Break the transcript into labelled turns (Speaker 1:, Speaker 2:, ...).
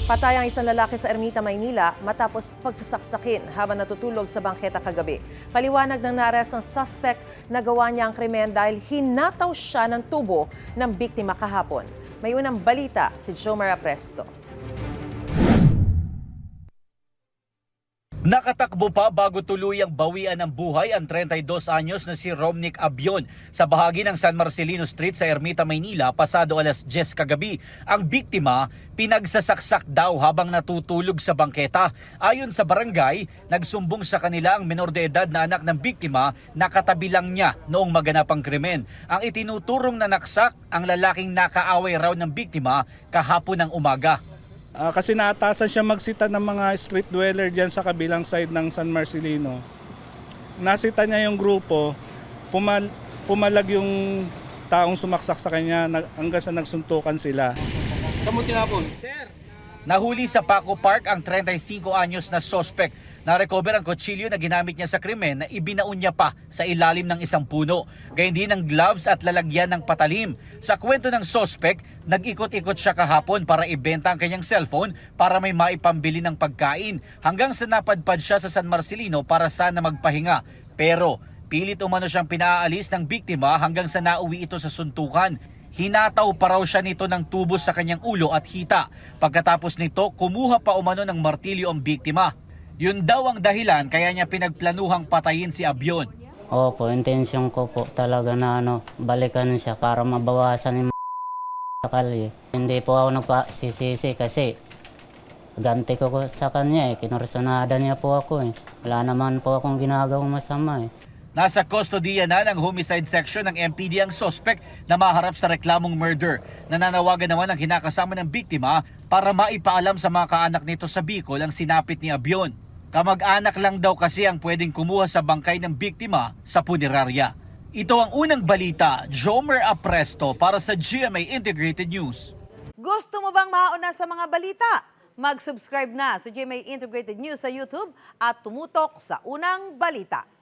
Speaker 1: Patay ang isang lalaki sa Ermita, Maynila matapos pagsasaksakin habang natutulog sa bangketa kagabi. Paliwanag ng na-arrest ng suspect na gawa niya ang krimen dahil hinataw siya ng tubo ng biktima kahapon. May unang balita si Jomar Apresto.
Speaker 2: Nakatakbo pa bago tuluyang bawian ng buhay ang 32 anyos na si Romnick Abion sa bahagi ng San Marcelino Street sa Ermita, Maynila pasado alas 10 kagabi. Ang biktima pinagsasaksak daw habang natutulog sa bangketa. Ayon sa barangay, nagsumbong sa kanila ang menor de edad na anak ng biktima na katabi lang niya noong maganap ang krimen. Ang itinuturong na naksak ang lalaking nakaaway raw ng biktima kahapon ng umaga.
Speaker 3: Kasi naatasan siya magsita ng mga street dweller dyan sa kabilang side ng San Marcelino. Nasita niya yung grupo, pumalag yung taong sumaksak sa kanya hanggang sa nagsuntukan sila.
Speaker 2: Kamuti nga po. Nahuli sa Paco Park ang 35 anyos na suspect. Na-recover ang kutsilyo na ginamit niya sa krimen na ibinaon niya pa sa ilalim ng isang puno. Gayun din ang gloves at lalagyan ng patalim. Sa kwento ng suspect, nag-ikot-ikot siya kahapon para ibenta ang kanyang cellphone para may maipambili ng pagkain. Hanggang sa napadpad siya sa San Marcelino para sana magpahinga. Pero pilit umano siyang pinaalis ng biktima hanggang sa nauwi ito sa suntukan. Hinataw pa raw siya nito ng tubo sa kanyang ulo at hita. Pagkatapos nito, kumuha pa umano ng martilyo ang biktima. Yun daw ang dahilan kaya niya pinagplanuhang patayin si Abion.
Speaker 4: Opo, intensyon ko po talaga na balikan siya para mabawasan yung sa kalye. Hindi po ako nagpasisisi kasi ganti ko sa kanya kinursunada niya po ako Wala naman po akong ginagawang masama
Speaker 2: Nasa kustodiya na ng homicide section ng MPD ang suspect na maharap sa reklamong murder. Nananawagan naman ang kinakasama ng biktima para maipaalam sa mga kaanak nito sa Bicol ang sinapit ni Abion. Kamag-anak lang daw kasi ang pwedeng kumuha sa bangkay ng biktima sa punerarya. Ito ang unang balita, Jomer Apresto para sa GMA Integrated News.
Speaker 5: Gusto mo bang mauna sa mga balita? Mag-subscribe na sa GMA Integrated News sa YouTube at tumutok sa unang balita.